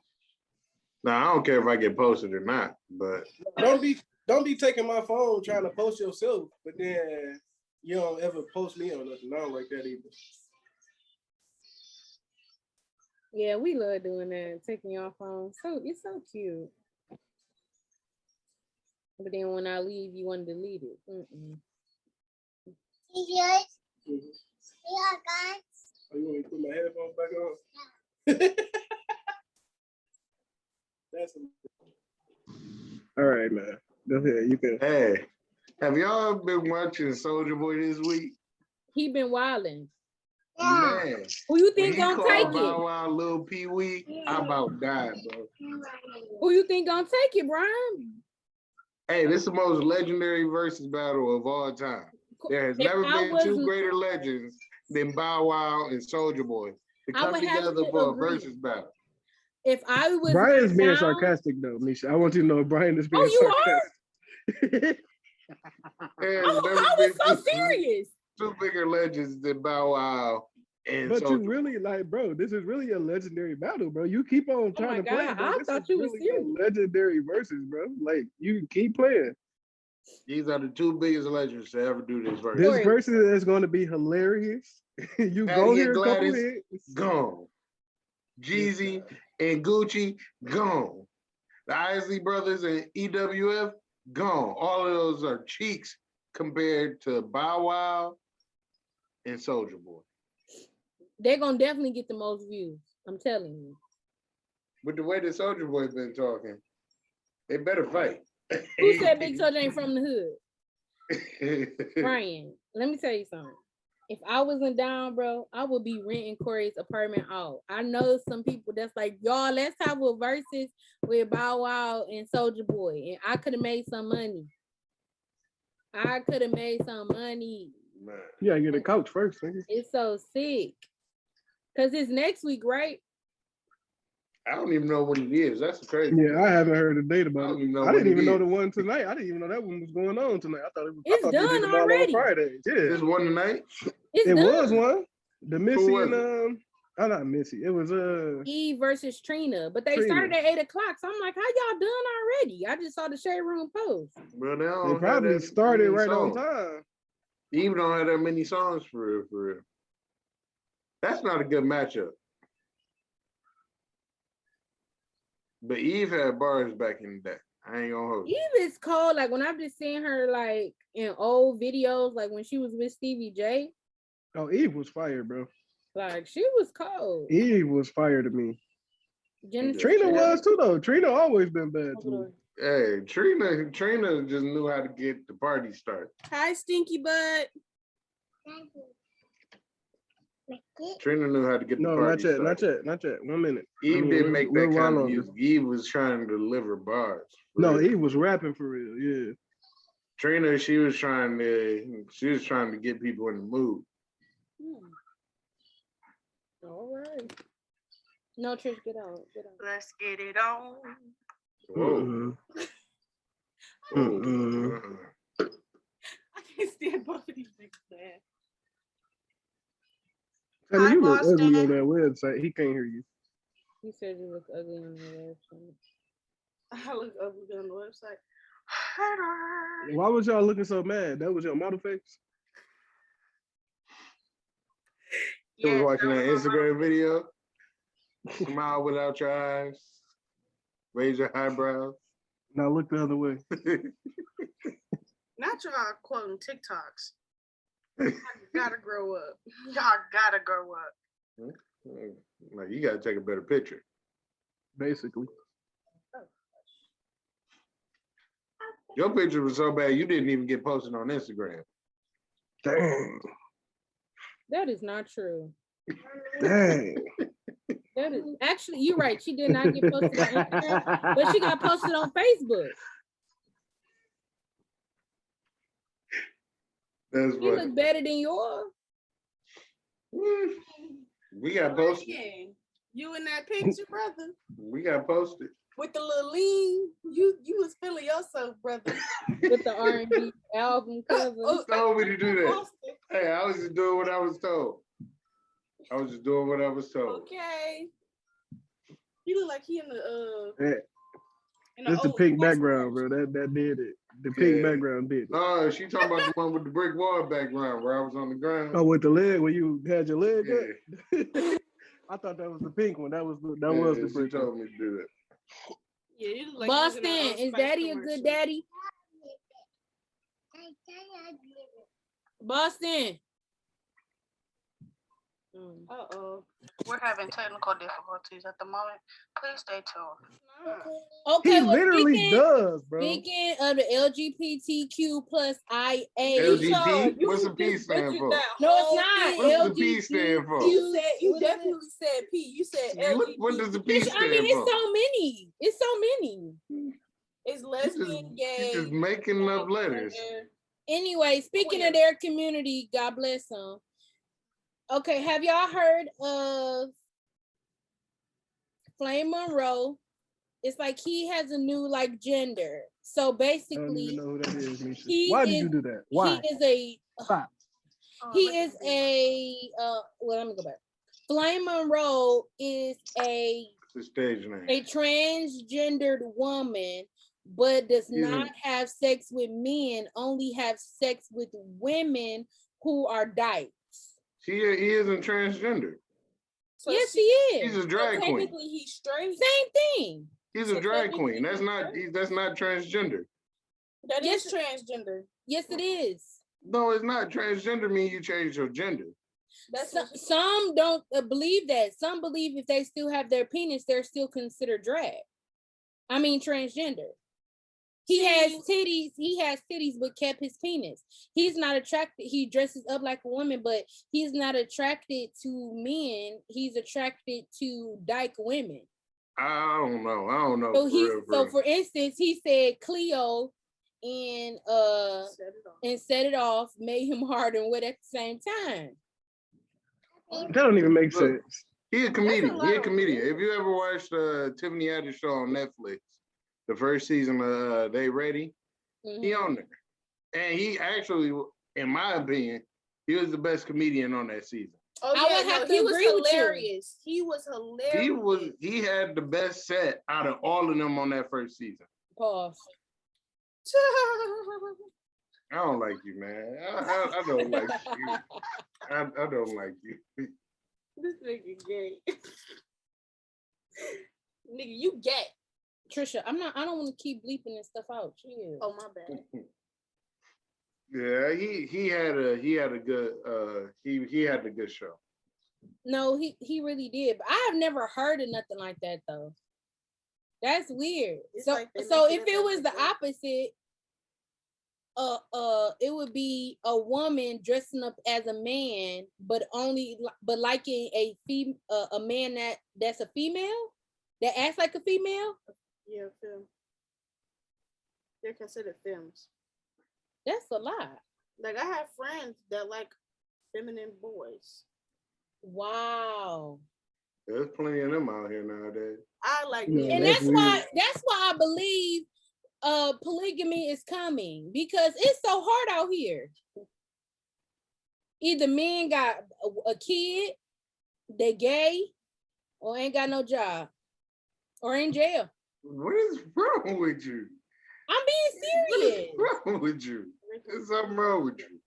Now I don't care if I get posted or not, but Don't be taking my phone trying to post yourself, but then you don't ever post me on nothing. I don't like that either. Yeah, we love doing that, taking your phone. So it's so cute. But then when I leave, you want to delete it. Mm-mm. Oh, you want me to put my headphones back on? That's all right, man. Go ahead. You can. hey, have y'all been watching Soulja Boy this week? He been wilding. Man, Who you when think he gonna called take Bow it? Wow Lil Pee Wee, I about died, bro. Who you think gonna take it, Brian? Hey, this is the most legendary versus battle of all time. There has If never I been two was- greater legends than Bow Wow and Soulja Boy to I come would have together to for agree. a versus battle. If I was Brian's not being down- sarcastic though, Misha. I want you to know Brian is being Oh, you sarcastic. There's Oh, never I been was so serious. two bigger legends than Bow Wow and But Soulja you Boy. really like, bro, this is really a legendary battle, bro. You keep on trying my to play, God, bro. I This thought is you was really serious. a legendary versus, bro. Like, you keep playing. These are the two biggest legends to ever do this versus. This Corey. versus is going to be hilarious. You Patty go and here a couple Gladys, hits. Gone. Jeezy and Gucci, gone. The Isley Brothers and EWF, gone. All of those are cheeks compared to Bow Wow and Soulja Boy. They're gonna definitely get the most views. I'm telling you. With the way that Soulja Boy been talking, they better fight. Who said Big Soulja ain't from the hood? Brian, let me tell you something. If I wasn't down, bro, I would be renting Corey's apartment out. I know some people that's like, y'all, let's have a versus with Bow Wow and Soulja Boy, and I could have made some money. I could have made some money. Man. You gotta get a couch first, nigga. It's so sick. Cause it's next week, right? I don't even know what it is. That's crazy. Yeah, I haven't heard a date I about don't it. even know I what didn't it even know is. the one tonight. I didn't even know that one was going on tonight. I thought It's they did done them all already. on Fridays. Yeah, This one tonight? It's it done. was one. The Missy was and oh, not Missy. It was Eve versus Trina, but they Trina. started at 8 o'clock. So I'm like, how y'all done already? I just saw the Shade Room post. Well, they they don't have probably that started many right on songs. time. Eve don't have that many songs for real, for real. That's not a good matchup. But Eve had bars back in the day. I ain't gonna hold you. Eve is cold. Like when I've just seen her like in old videos, like when she was with Stevie J, Oh, Eve was fire, bro. like she was cold. Eve was fire to me. Genesis Trina J. was too, though. Trina always been bad to me. Hey, Trina just knew how to get the party started. Hi, Stinky Butt. Trina knew how to get the No, party not started. not yet. 1 minute. Eve didn't make that We'll kind roll of on. music. Eve was trying to deliver bars. for No, real. Eve was rapping for real. Yeah. Trina, she was trying to get people in the mood. All right. No, Trish, get out. Get out. Let's get it on. Whoa. Mm-mm. I can't stand both of these niggas, man. Tell me, Hi, you look Boston. ugly on that website. He can't hear you. You said you look ugly on the website. I look ugly on the website. Why was y'all looking so mad? That was your model face? You was Yes, watching that was my Instagram video. Smile without your eyes. Raise your eyebrows. Now look the other way. Not y'all quoting TikToks. Y'all gotta grow up. Y'all gotta grow up. Like, you gotta take a better picture. Basically. Your picture was so bad you didn't even get posted on Instagram. Dang. That is not true. Dang. That is actually, you're right. She did not get posted on Instagram, but she got posted on Facebook. That's She funny. look better than yours. We got posted. Yeah. You in that picture, brother, We got posted. with the little lean. You was feeling yourself, brother. With the R&B album cover. Oh, Told me to do that. Boston. Hey, I was just doing what I was told. I was just doing what I was told. Okay. He look like he in the It's the pink background, bro. That did it. The pink background did it. Oh, she talking about the one with the brick wall background where I was on the ground. Oh, with the leg, when you had your leg Yeah. up? I thought that was the pink one. That was the She brick told me to do that. Yeah, you look like Boston, is daddy a good daddy? Boston. Uh-oh. We're having technical difficulties at the moment. Please stay tuned. Okay, He literally does, bro. Speaking of the LGBTQ plus IA. LGBT? What's the P stand for? No, it's not. What's the P stand for? You definitely said P. You said LGBT. What does the P stand for? I mean, it's so many. It's so many. It's lesbian, gay. She's just making up letters. Anyway, speaking of their community, God bless them. Okay, have y'all heard of Flame Monroe? It's like he has a new like gender. So basically, I don't even know who that is, Misha. he Why is- did you do that? Why? he is a Stop. he is a well, let me go back. Flame Monroe is It's a stage name. a transgendered woman, but does not have sex with men, only have sex with women who are dykes. He isn't transgender. So Yes, he is. He's a drag queen. Technically, he's straight. Same thing. He's So a drag technically queen. That's he's not straight. that's not transgender. That Yes. is transgender. Yes, it is. No, it's not. Transgender means you change your gender. That's Some don't believe that. Some believe if they still have their penis, they're still considered drag. I mean, transgender. He has titties. He has titties, but kept his penis. He's not attracted. He dresses up like a woman, but he's not attracted to men. He's attracted to dyke women. I don't know. So for instance, he said Cleo and set it off, made him hard and wet at the same time. That don't even make Look, sense. He a comedian. If you ever watched Tiffany Haddish show on Netflix, the first season of They Ready, he on there. And he actually, in my opinion, he was the best comedian on that season. Oh, I would have to agree with you. hilarious. He was hilarious. He had the best set out of all of them on that first season. Pause. I don't like you, man. I don't like you. I don't like you. This nigga gay. Nigga, you gay. Trisha, I don't want to keep bleeping and stuff out. Chill. Oh, my bad. Yeah, he had a good show. No, he really did. But I have never heard of nothing like that though. That's weird. It's So like they so make if it it up was as the they go. opposite, it would be a woman dressing up as a man, but liking a man that's a female that acts like a female. Yeah, film. They're considered films. That's a lot. Like, I have friends that like feminine boys. Wow. There's plenty of them out here nowadays. I like Yeah, men. And that's that's why I believe polygamy is coming, because it's so hard out here. Either men got a kid, they gay, or ain't got no job, or in jail. What is wrong with you? I'm being serious. What's wrong with you? There's something wrong with you.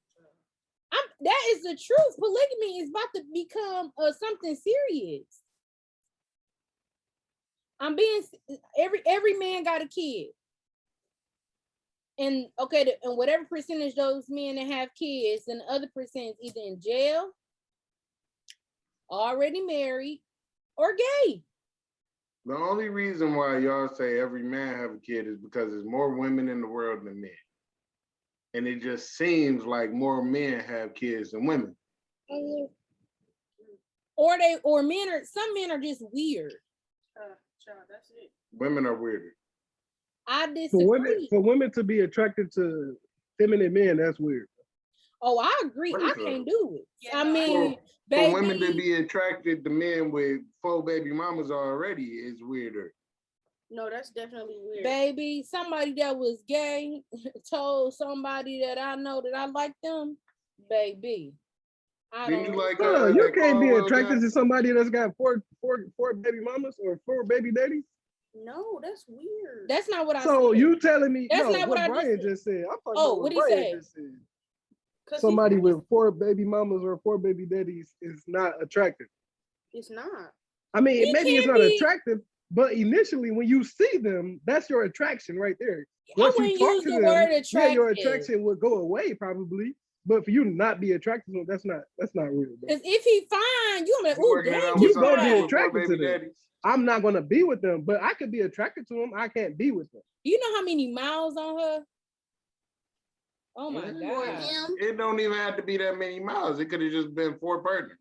That is the truth. Polygamy is about to become something serious. I'm being every man got a kid, and and whatever percentage those men that have kids, and the other percentage either in jail, already married, or gay. The only reason why y'all say every man have a kid is because there's more women in the world than men. And it just seems like more men have kids than women. Or some men are just weird. That's it. Women are weirder. I disagree. For women to be attracted to feminine men, that's weird. Oh, I agree. I can't do it. Yeah, I no, mean, For women to be attracted to men with 4 baby mamas already is weirder. No, that's definitely weird. baby, somebody that was gay told somebody that I know that I like them, baby. I Didn't don't you like No, you that can't be Caldwell attracted guy? to somebody that's got four baby mamas or 4 baby daddies. No, that's weird. That's not what I So said. you telling me That's no? not What what I Brian just just said. I'm talking Oh, about what'd what he Brian say? just said. 'Cause Somebody with 4 baby mamas or 4 baby daddies is not attractive. it's not. I mean, It maybe it's can not be. attractive, but initially when you see them, that's your attraction right there. I Once you wouldn't talk use to the them, word yeah, your attractive. attraction would go away probably. But for you to not be attracted to them, that's not real, bro. Because if he fine, you gonna be like, You ooh, working it dang, out he You with gonna be somebody fine. with 4 attracted to baby them. daddies? I'm not gonna be with them, but I could be attracted to them. I can't be with them. You know how many miles on her? Oh my God. Him. It don't even have to be that many miles. It could have just been 4 partners.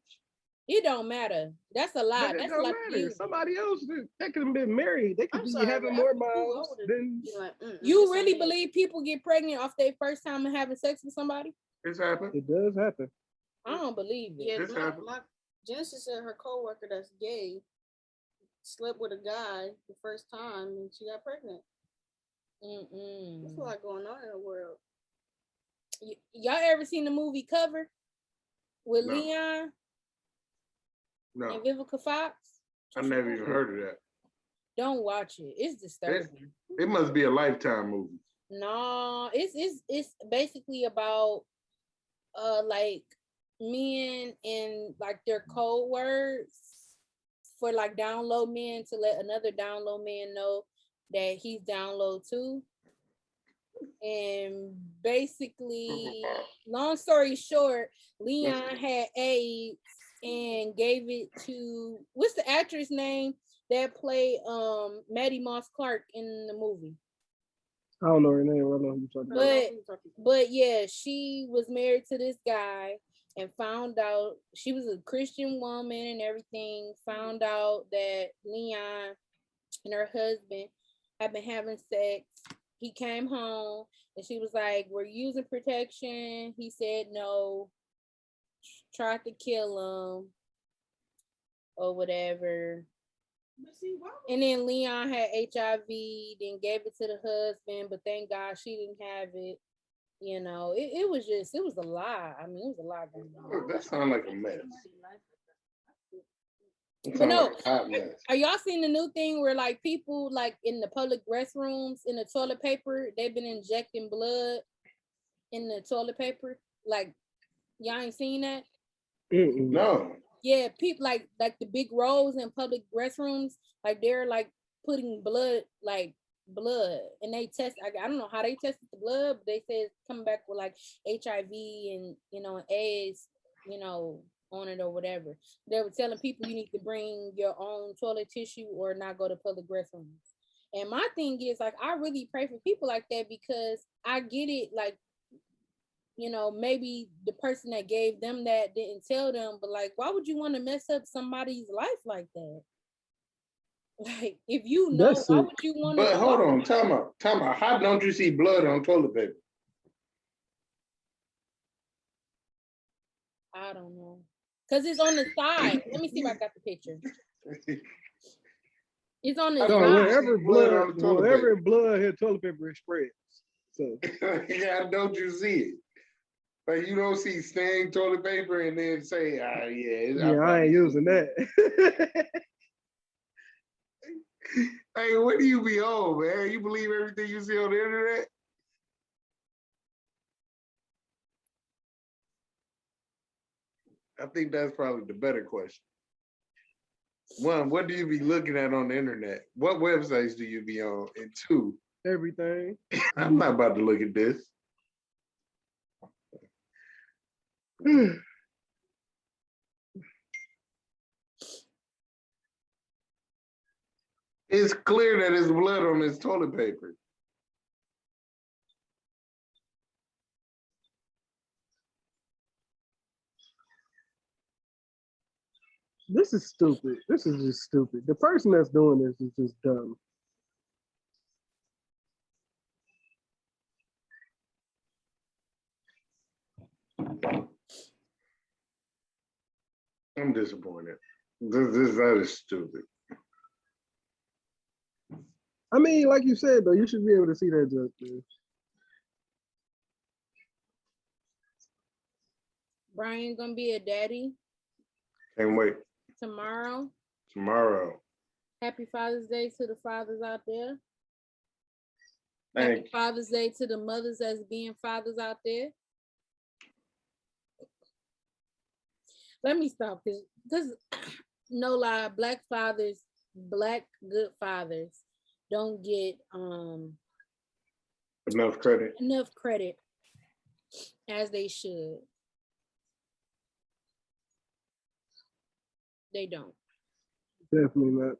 It don't matter. That's a lot. But it That's a don't lot. matter. Somebody else that could have been married. They could I'm be sorry, having but more after school, I miles would've than been like, You this really ain't it. believe people get pregnant off their first time and having sex with somebody? It's happened. it does happen. I don't believe it. Yeah, This happened. my Genesis said her coworker that's gay slept with a guy the first time and she got pregnant. There's a lot going on in the world. Y'all ever seen the movie Cover with No. Leon No, and Vivica Fox? I never even heard of that. Don't watch it. It's disturbing. It must be a Lifetime movie. No, it's basically about like men and like their code words for like down low men to let another down low man know that he's down low too. And basically, long story short, Leon had AIDS and gave it to what's the actress name that played Maddie Moss Clark in the movie? I don't know her name. I don't know who you're talking about. But yeah, she was married to this guy and found out she was a Christian woman and everything. Found out that Leon and her husband had been having sex. He came home and she was like, "We're using protection." He said no, tried to kill him or whatever. And then Leon had HIV, then gave it to the husband, but thank God she didn't have it. You know, it was a lot. I mean, it was a lot going on. That sounds like a mess. But no, like a hot mess. are y'all seeing the new thing where like people like in the public restrooms in the toilet paper, they've been injecting blood in the toilet paper? Like y'all ain't seen that? No. Yeah, people like the big rolls in public restrooms, like they're like putting blood, and they test. I don't know how they tested the blood, but they said it's coming back with like HIV and AIDS, on it or whatever. They were telling people you need to bring your own toilet tissue or not go to public restrooms. And my thing is like I really pray for people like that because I get it, like, maybe the person that gave them that didn't tell them, but like, why would you want to mess up somebody's life like that? Like, if you know, why would you want to? But hold on, time out. How don't you see blood on toilet paper? I don't know. Because it's on the side. Let me see if I got the picture. It's on the So side. wherever blood hit toilet paper, it spreads. So yeah, don't you see it? Like you don't see stained toilet paper and then say, I ain't using that. Hey, what do you be on, man? You believe everything you see on the internet? I think that's probably the better question. One, what do you be looking at on the internet? What websites do you be on? And two, everything. I'm not about to look at this. It's clear that there's blood on this toilet paper. This is stupid. This is just stupid. The person that's doing this is just dumb. I'm disappointed. That is stupid. I mean, like you said, though, you should be able to see that justice. Brian gonna be a daddy Can't wait. tomorrow. Tomorrow. Happy Father's Day to the fathers out there. Thank Happy Father's Day to the mothers as being fathers out there. Let me stop because no lie, black good fathers don't get enough credit. As they should. They don't. Definitely not.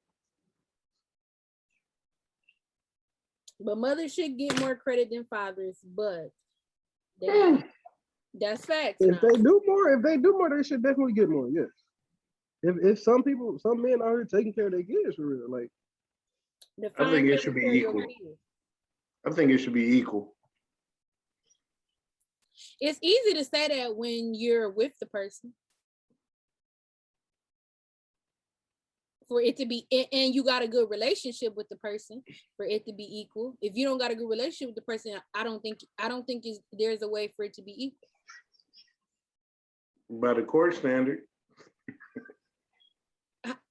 But mothers should get more credit than fathers, but they don't. That's facts. If they do more, they should definitely get more. Yes. If some men out here taking care of their kids for real, like I think it should be equal. I think it should be equal. It's easy to say that when you're with the person. For it to be, and you got a good relationship with the person, for it to be equal. If you don't got a good relationship with the person, I don't think there's a way for it to be equal. By the court standard.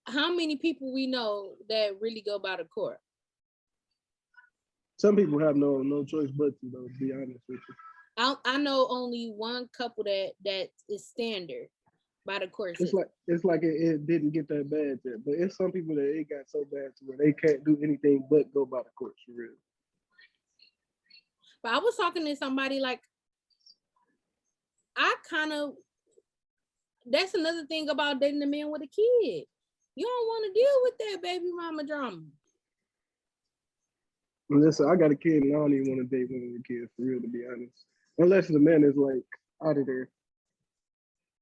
How many people we know that really go by the court? Some people have no choice but to, though, to be honest with you. I know only one couple that is standard by the court system. It's like it didn't get that bad yet, but it's some people that it got so bad to where they can't do anything but go by the courts for real. But I was talking to somebody like, that's another thing about dating a man with a kid. You don't want to deal with that baby mama drama. Listen, I got a kid and I don't even want to date one of the kids for real, to be honest. Unless the man is like out of there.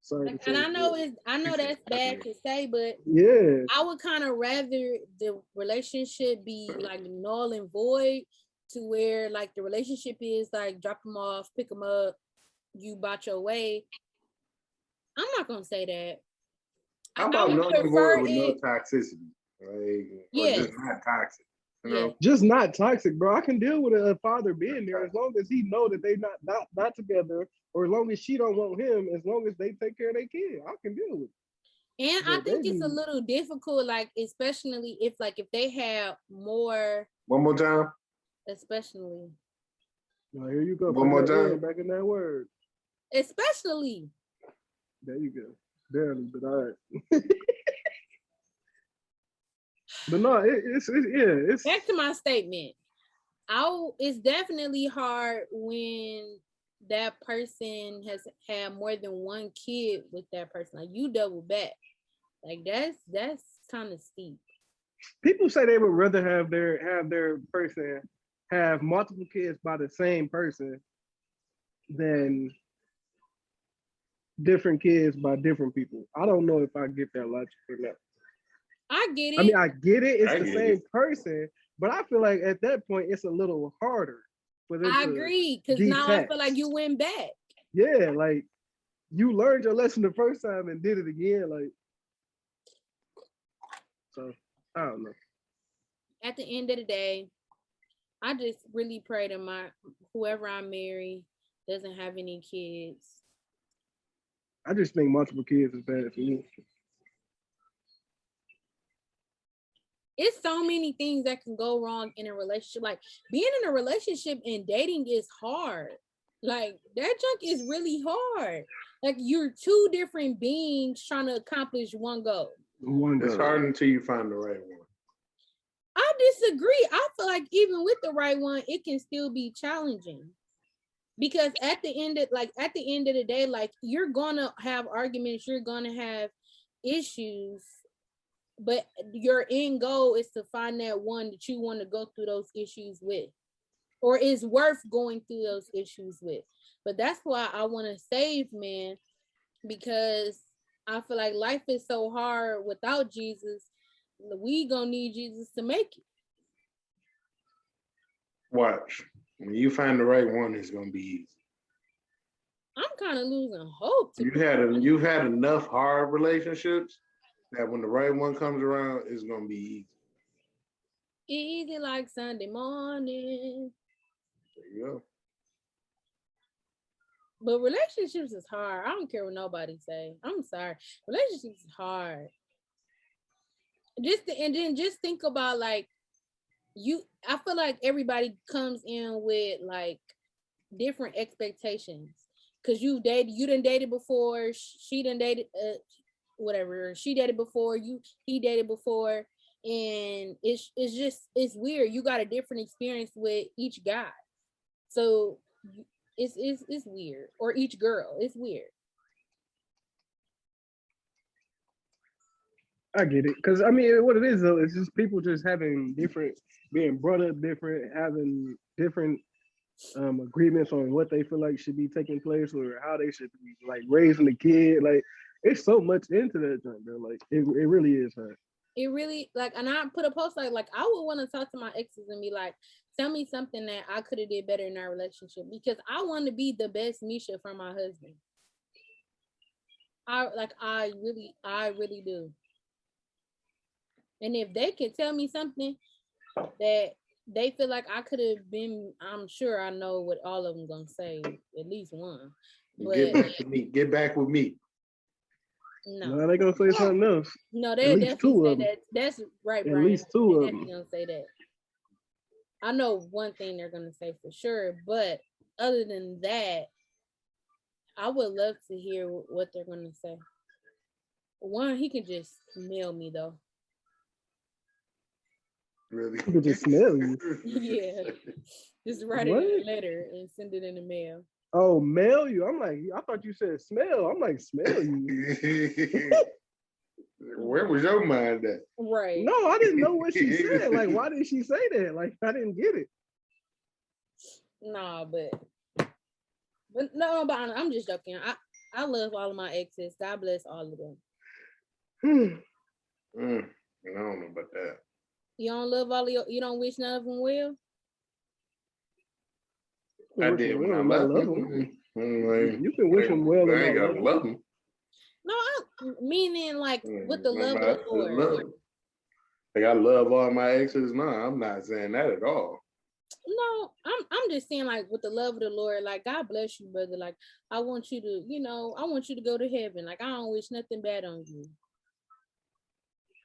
Sorry. And I know that's bad to say, but yeah, I would kind of rather the relationship be like null and void to where like the relationship is like drop them off, pick them up, you bought your way. I'm not gonna say that. How about null and void with no toxicity? Or just not toxic. You know? Just not toxic, bro. I can deal with a father being there as long as he know that they not together, or as long as she don't want him, as long as they take care of their kid. I can deal with it. And I think it's a little difficult, like especially if they have more. One more time. Especially. No, here you go. One more time. Back in that word. Especially. There you go. Barely, but all right. But no, it's back to my statement. It's definitely hard when that person has had more than one kid with that person. Like you double back. Like that's kind of steep. People say they would rather have their person have multiple kids by the same person than different kids by different people. I don't know if I get that logic or not. I get it. I mean, I get it. It's the same person, but I feel like at that point it's a little harder for them. I agree, because now I feel like you went back. Yeah, like you learned your lesson the first time and did it again. Like, so I don't know. At the end of the day, I just really pray that whoever I marry doesn't have any kids. I just think multiple kids is bad for me. It's so many things that can go wrong in a relationship. Like being in a relationship and dating is hard. Like that junk is really hard. Like you're two different beings trying to accomplish one goal. It's hard until you find the right one. I disagree. I feel like even with the right one, it can still be challenging. Because at the end of the day, like you're gonna have arguments, you're gonna have issues. But your end goal is to find that one that you want to go through those issues with, or is worth going through those issues with. But that's why I want to save men, because I feel like life is so hard without Jesus. We gonna need Jesus to make it. Watch. When you find the right one, it's gonna be easy. I'm kind of losing hope. You've had enough hard relationships that when the right one comes around, it's gonna be easy. Easy like Sunday morning. There you go. But relationships is hard. I don't care what nobody say. I'm sorry. Relationships is hard. Just think about like I feel like everybody comes in with like different expectations because you done dated before, she done dated whatever, she dated before, he dated before, and it's weird. You got a different experience with each guy, so it's weird, or each girl, it's weird. I get it, because I mean, what it is though, it's just people just having different, being brought up different, having different agreements on what they feel like should be taking place or how they should be like raising the kid. Like, it's so much into that joint, bro. Like, it really is hard. It really, like, and I put a post like I would want to talk to my exes and be like, tell me something that I could have did better in our relationship, because I want to be the best Misha for my husband. I really do. And if they can tell me something that they feel like I could have been, I'm sure I know what all of them gonna say, at least one. But get back to me. Get back with me. No, they gonna say something else. No, they definitely say that. That's right, Brian. At least two of them. Definitely gonna say that. I know one thing they're gonna say for sure, but other than that, I would love to hear what they're gonna say. One, he can just mail me though. Really? He could just smell you. Yeah, just write it in a letter and send it in the mail. Oh, mail you? I'm like, I thought you said smell. I'm like, smell you. Where was your mind at? Right. No, I didn't know what she said. Like, why did she say that? Like, I didn't get it. Nah, but I'm just joking. I love all of my exes. God bless all of them. I don't know about that. You don't love all of you don't wish none of them well? I did when I left them. You can wish them well. I ain't gotta love them. No, meaning like with the love of the Lord. Like I love all my exes. No, I'm not saying that at all. No, I'm just saying like with the love of the Lord, like God bless you, brother. Like I want you to, I want you to go to heaven. Like I don't wish nothing bad on you.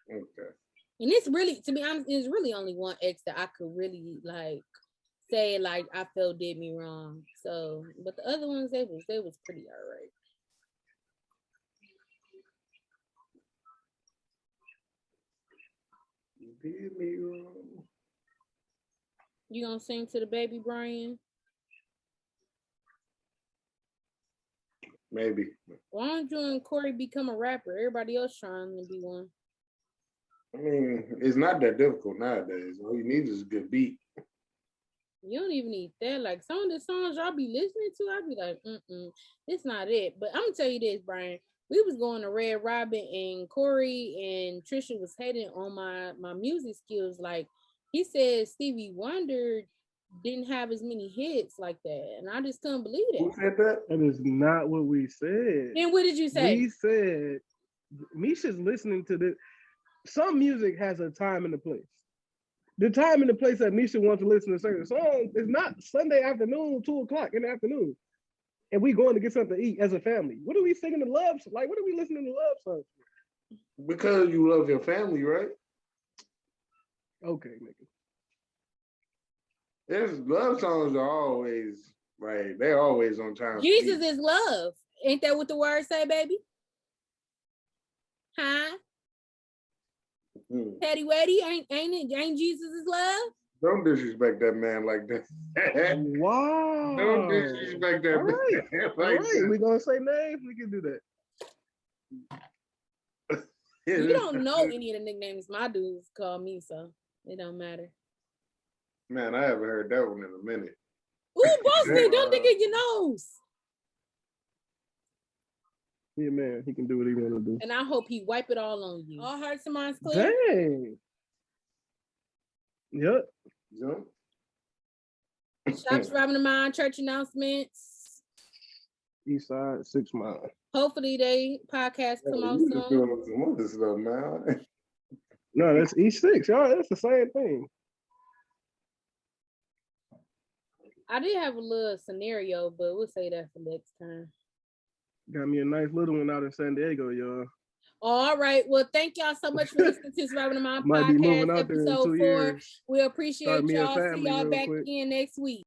Okay. And it's really, to be honest, it's really only one ex that I could really like say like I felt did me wrong. So, but the other ones they was pretty all right. Did me wrong. You gonna sing to the baby, Brian? Maybe. Why don't you and Corey become a rapper? Everybody else trying to be one. I mean, it's not that difficult nowadays. All you need is a good beat. You don't even need that. Like some of the songs y'all be listening to, I'll be like, it's not it. But I'm gonna tell you this, Brian. We was going to Red Robin and Corey and Trisha was hating on my music skills. Like he said Stevie Wonder didn't have as many hits like that. And I just couldn't believe that. Who said that? That is not what we said. Then what did you say? We said Misha's listening to this. Some music has a time and a place. The time and the place that Misha wants to listen to certain songs is not Sunday afternoon, 2:00 in the afternoon. And we going to get something to eat as a family. What are we singing the love? Like, what are we listening to love songs for? Because you love your family, right? Okay, nigga. There's love songs are always like they're always on time. Jesus is love. Ain't that what the word say, baby? Huh? Patty Waddy, ain't Jesus is love? Don't disrespect that man like that. Wow. Don't disrespect that man. All right, we gonna say names. We can do that. You don't know any of the nicknames my dudes call me, so it don't matter. Man, I haven't heard that one in a minute. Ooh, Boston, don't dig in your nose. Yeah, man, he can do what he want to do. And I hope he wipe it all on you. All hearts and minds clear. Dang. Yep. Shops Robin the Mind, church announcements. East Side, 6 Mile. Hopefully they podcast come out soon. Doing some other stuff, man. No, that's E6. Y'all, that's the same thing. I did have a little scenario, but we'll say that for next time. Got me a nice little one out in San Diego, y'all. All right. Well, thank y'all so much for listening to Surviving the Mind Might be moving podcast, out there in episode 2 4. years. We appreciate Start me a y'all. See family y'all real back quick. again next week.